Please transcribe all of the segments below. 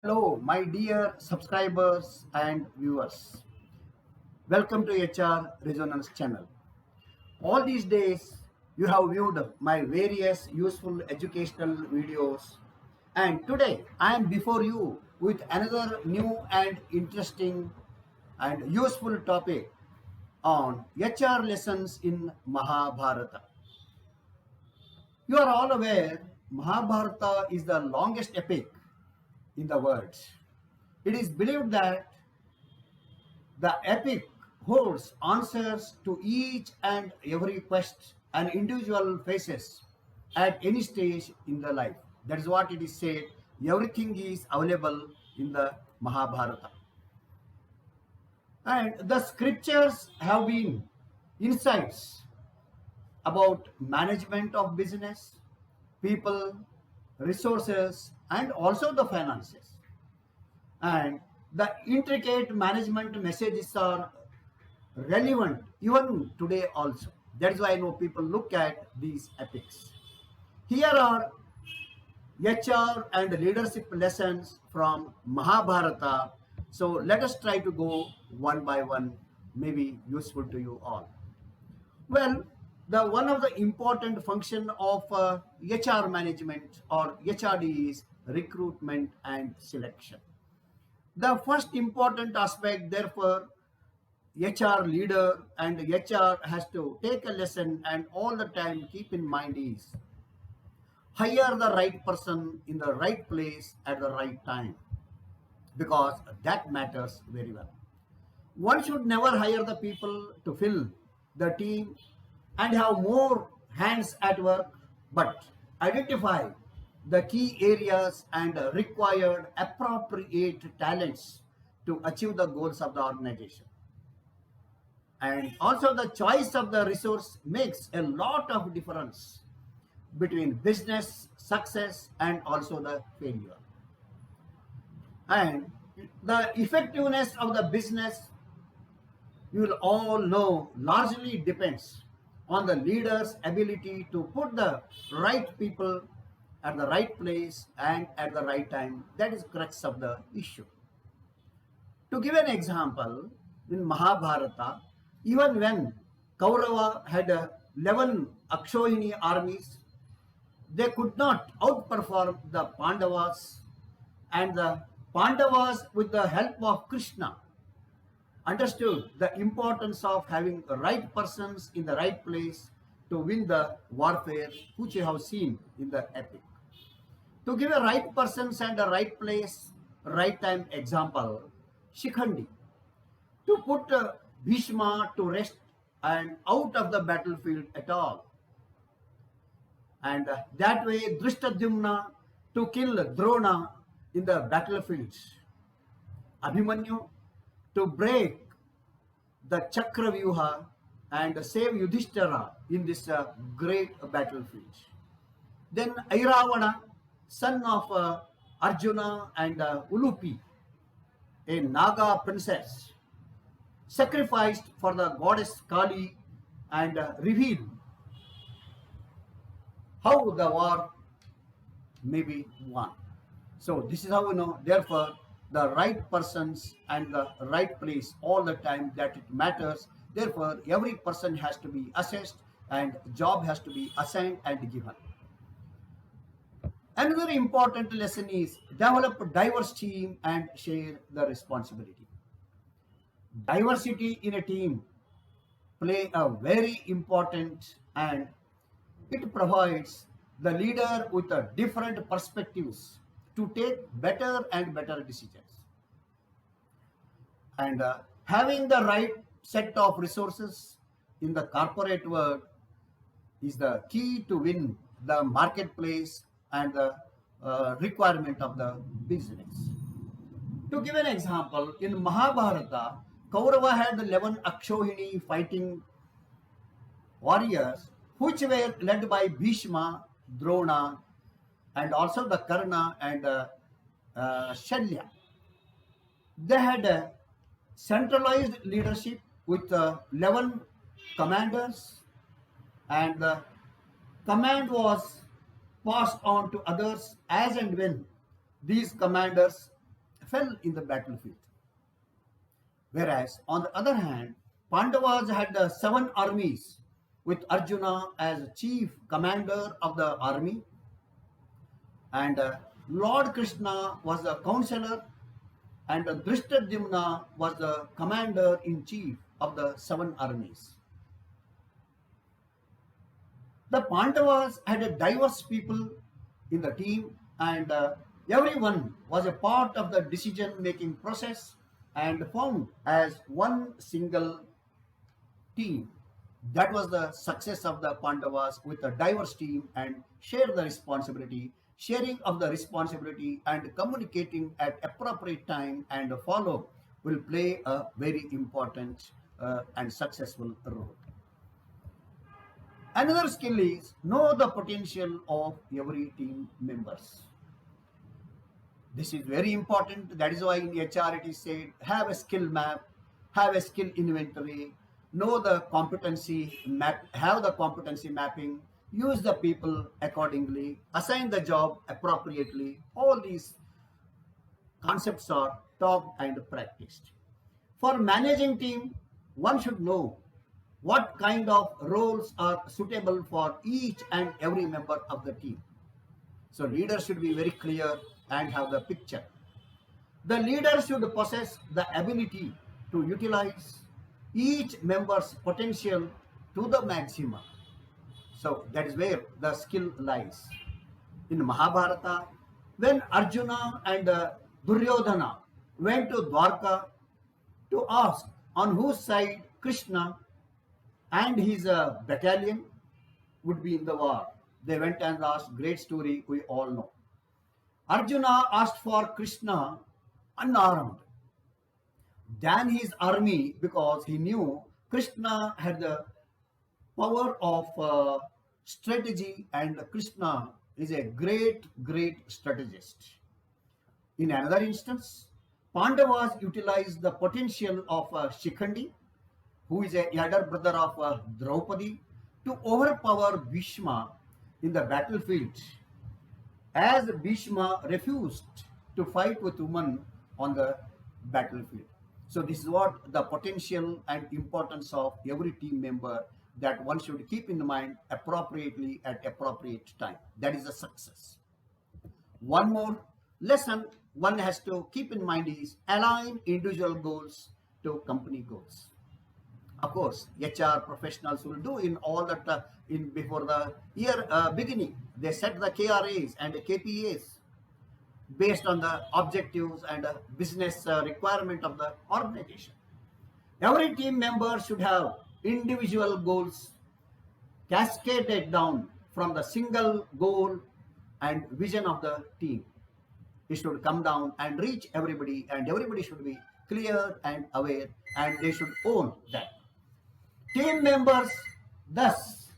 Hello, my dear subscribers and viewers. Welcome to HR Resonance channel. All these days, you have viewed my various useful educational videos, and today I am before you with another new and interesting and useful topic on HR lessons in Mahabharata. You are all aware Mahabharata is the longest epic in the world. It is believed that the epic holds answers to each and every quest an individual faces at any stage in the life. That is what it is said. Everything is available in the Mahabharata. And the scriptures have been insights about management of business, people, resources, and also the finances. And the intricate management messages are relevant even today also. That is why I know people look at these epics. Here are HR and leadership lessons from Mahabharata. So let us try to go one by one, maybe useful to you all. Well, the one of the important function of HR management or HRD is recruitment and selection. The first important aspect, therefore, HR leader and HR has to take a lesson and all the time keep in mind is hire the right person in the right place at the right time because that matters very well. One should never hire the people to fill the team and have more hands at work, but identify the key areas and required appropriate talents to achieve the goals of the organization. And also the choice of the resource makes a lot of difference between business success and also the failure. And the effectiveness of the business, you will all know, largely depends on the leader's ability to put the right people at the right place and at the right time. That is crux of the issue. To give an example, in Mahabharata, even when Kaurava had 11 Akshohini armies, they could not outperform the Pandavas, and the Pandavas, with the help of Krishna, understood the importance of having the right persons in the right place to win the warfare, which you have seen in the epic. To give a right persons and a right place, right time example, Shikhandi, to put Bhishma to rest and out of the battlefield at all. And that way, Drishtadyumna to kill Drona in the battlefields. Abhimanyu to break the Chakravyuha and save Yudhishthira in this great battlefield. Then Airavana, son of Arjuna and Ulupi, a Naga princess, sacrificed for the goddess Kali and revealed how the war may be won. So this is how we know, therefore, the right persons and the right place all the time that it matters. Therefore, every person has to be assessed and job has to be assigned and given. Another important lesson is develop a diverse team and share the responsibility. Diversity in a team play a very important, and it provides the leader with a different perspectives to take better and better decisions. And having the right set of resources in the corporate world is the key to win the marketplace and the requirement of the business. To give an example, in Mahabharata, Kaurava had 11 Akshohini fighting warriors, which were led by Bhishma, Drona, and also the Karna and Shalya. They had a centralized leadership with 11 commanders, and the command was passed on to others as and when these commanders fell in the battlefield. Whereas, on the other hand, Pandavas had seven armies with Arjuna as chief commander of the army, and Lord Krishna was the counselor, and Drishtadyumna was the commander in chief of the seven armies. The Pandavas had a diverse people in the team, and everyone was a part of the decision making process and formed as one single team. That was the success of the Pandavas with a diverse team and share the responsibility, sharing of the responsibility and communicating at appropriate time and follow will play a very important and successful role. Another skill is know the potential of every team members. This is very important. That is why in HR it is said have a skill map, have a skill inventory, know the competency map, have the competency mapping, use the people accordingly, assign the job appropriately. All these concepts are taught and practiced. For managing team, one should know what kind of roles are suitable for each and every member of the team. So leader should be very clear and have the picture. The leader should possess the ability to utilize each member's potential to the maximum. So that is where the skill lies. In Mahabharata, when Arjuna and Duryodhana went to Dwarka to ask on whose side Krishna and his battalion would be in the war, they went and asked, great story we all know. Arjuna asked for Krishna unarmed than his army because he knew Krishna had the power of strategy and Krishna is a great strategist. In another instance, Pandavas utilized the potential of Shikhandi, who is a elder brother of Draupadi, to overpower Bhishma in the battlefield, as Bhishma refused to fight with women on the battlefield. So this is what the potential and importance of every team member that one should keep in mind appropriately at appropriate time. That is a success. One more lesson one has to keep in mind is align individual goals to company goals. Of course, HR professionals will do in all that in before the year beginning. They set the KRAs and the KPAs based on the objectives and business requirement of the organization. Every team member should have individual goals cascaded down from the single goal and vision of the team. It should come down and reach everybody, and everybody should be clear and aware, and they should own that. Team members thus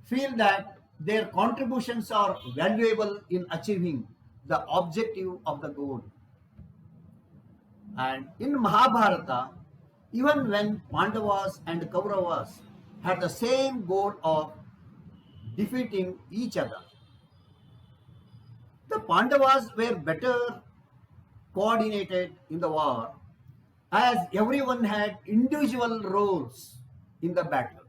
feel that their contributions are valuable in achieving the objective of the goal. And in Mahabharata, even when Pandavas and Kauravas had the same goal of defeating each other, the Pandavas were better coordinated in the war as everyone had individual roles in the battle.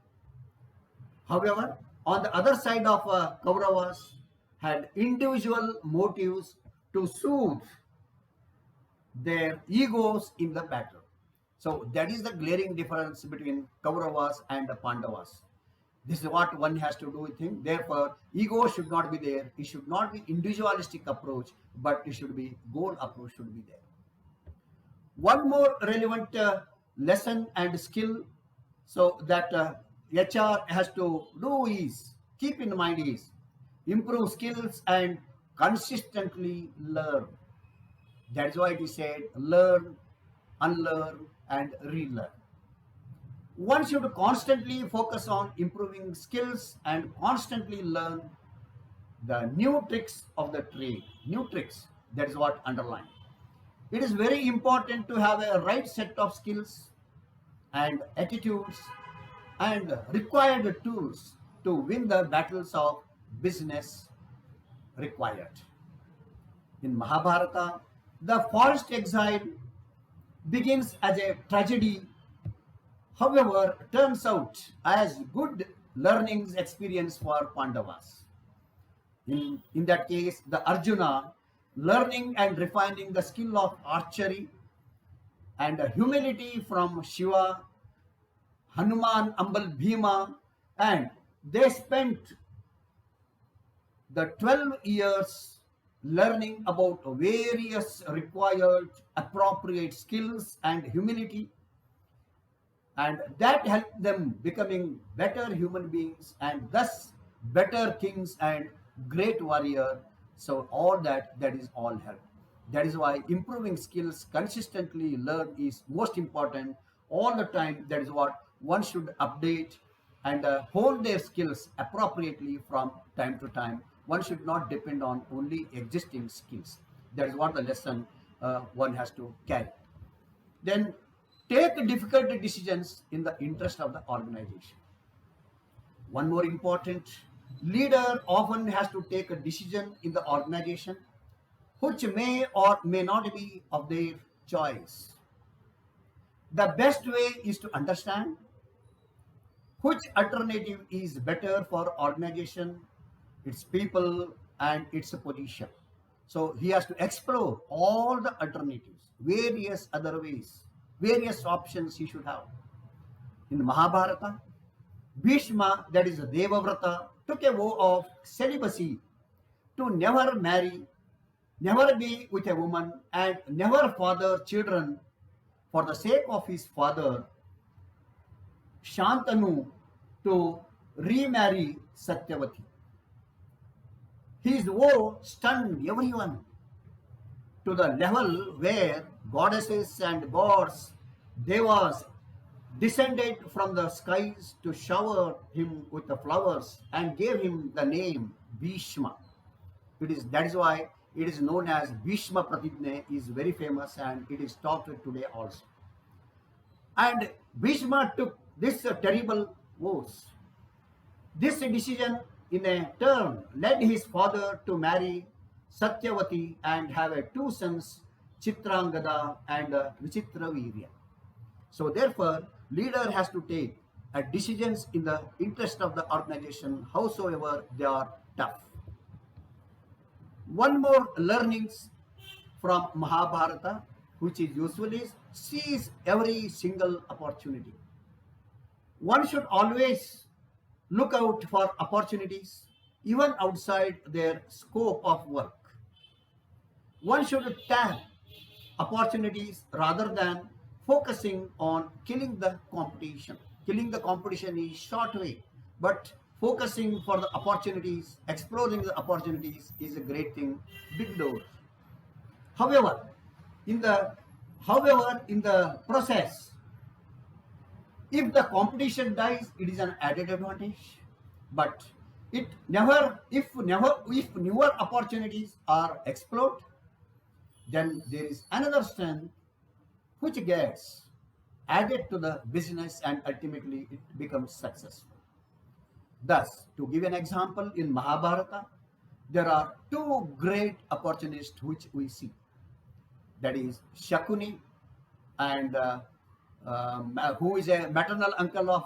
However, on the other side of Kauravas had individual motives to soothe their egos in the battle. So that is the glaring difference between Kauravas and the Pandavas. This is what one has to do with him. Therefore, ego should not be there. It should not be individualistic approach, but it should be goal approach should be there. One more relevant lesson and skill so that HR has to do is keep in mind is improve skills and consistently learn. That is why it is said learn, unlearn and relearn. One should constantly focus on improving skills and constantly learn the new tricks of the trade. New tricks, that is what underlined. It is very important to have a right set of skills and attitudes and required tools to win the battles of business required. In Mahabharata, The forced exile begins as a tragedy, however, turns out as good learning experience for Pandavas. In that case, the Arjuna learning and refining the skill of archery and humility from Shiva, Hanuman, Ambal Bhima, and they spent the 12 years learning about various required appropriate skills and humility, and that helped them becoming better human beings and thus better kings and great warrior. So all that is all help. That is why improving skills consistently learn is most important all the time. That is what one should update and hone their skills appropriately from time to time. One should not depend on only existing skills. That is what the lesson one has to carry. Then take difficult decisions in the interest of the organization. One more important, leader often has to take a decision in the organization which may or may not be of their choice. The best way is to understand which alternative is better for organization, its people, and its position. So he has to explore all the alternatives, various other ways, various options he should have. In Mahabharata, Bhishma, that is Devavrata, took a vow of celibacy to never marry, never be with a woman, and never father children for the sake of his father Shantanu to remarry Satyavati. His woe stunned everyone to the level where goddesses and gods, devas, descended from the skies to shower him with the flowers and gave him the name Bhishma. That is why it is known as Bhishma Pratigna, is very famous and it is taught today also. And Bhishma took this terrible vows. This decision in a turn led his father to marry Satyavati and have two sons, Chitrangada and Vichitravirya. So therefore, leader has to take decisions in the interest of the organization, howsoever they are tough. One more learnings from Mahabharata, which is useful, is seize every single opportunity. One should always look out for opportunities, even outside their scope of work. One should tap opportunities rather than focusing on killing the competition. Killing the competition is short way, but focusing for the opportunities, exploring the opportunities is a great thing, big door. However, in the process, if the competition dies, it is an added advantage. But if newer opportunities are explored, then there is another strength which gets added to the business and ultimately it becomes successful. Thus, to give an example, in Mahabharata, there are two great opportunists which we see. That is Shakuni, and who is a maternal uncle of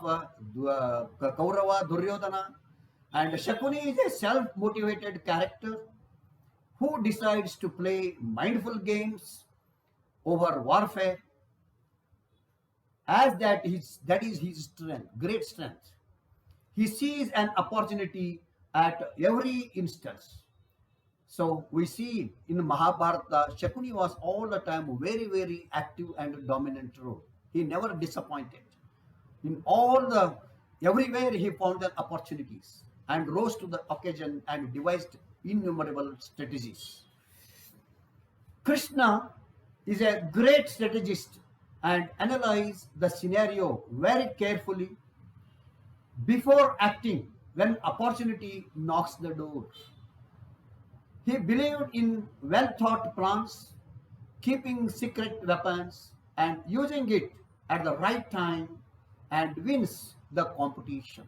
Kaurava, Duryodhana. And Shakuni is a self-motivated character who decides to play mindful games over warfare, as that is his strength, great strength. He sees an opportunity at every instance. So we see in Mahabharata, Shakuni was all the time very, very active and dominant role. He never disappointed. Everywhere he found the opportunities and rose to the occasion and devised innumerable strategies. Krishna is a great strategist and analyzes the scenario very carefully before acting when opportunity knocks the door. He believed in well thought plans, keeping secret weapons and using it at the right time, and wins the competition.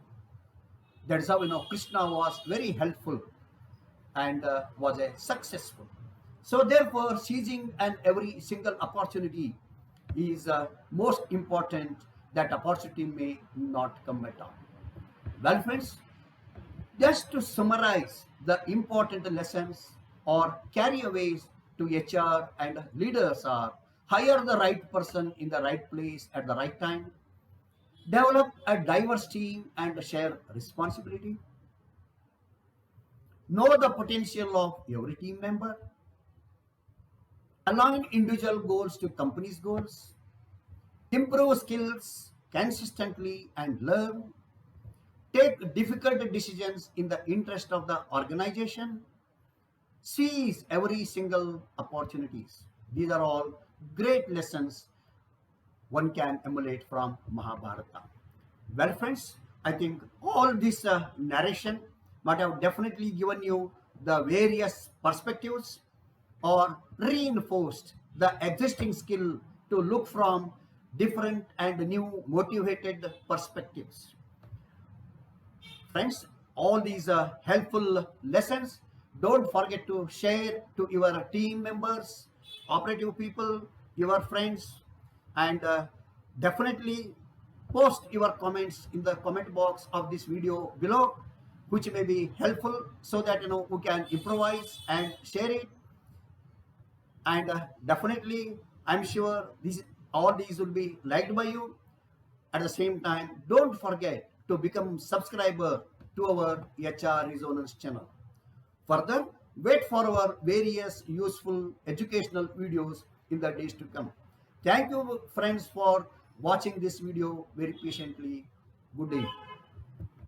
That is how Krishna was very helpful and was a successful. So therefore, seizing and every single opportunity is most important. That opportunity may not come at all. Well, friends, just to summarize the important lessons or carryaways to HR and leaders are: hire the right person in the right place at the right time, develop a diverse team and share responsibility, know the potential of every team member, align individual goals to company's goals, improve skills consistently and learn, take difficult decisions in the interest of the organization, seize every single opportunities. These are all great lessons one can emulate from Mahabharata. Well, friends, I think all this narration might have definitely given you the various perspectives or reinforced the existing skill to look from different and new motivated perspectives. Friends, all these helpful lessons, don't forget to share to your team members, operative people, your friends, and definitely post your comments in the comment box of this video below, which may be helpful so that we can improvise and share it. And definitely, I'm sure all these will be liked by you. At the same time, don't forget to become subscriber to our HR Resonance channel. Further, wait for our various useful educational videos in the days to come. Thank you, friends, for watching this video very patiently. Good day.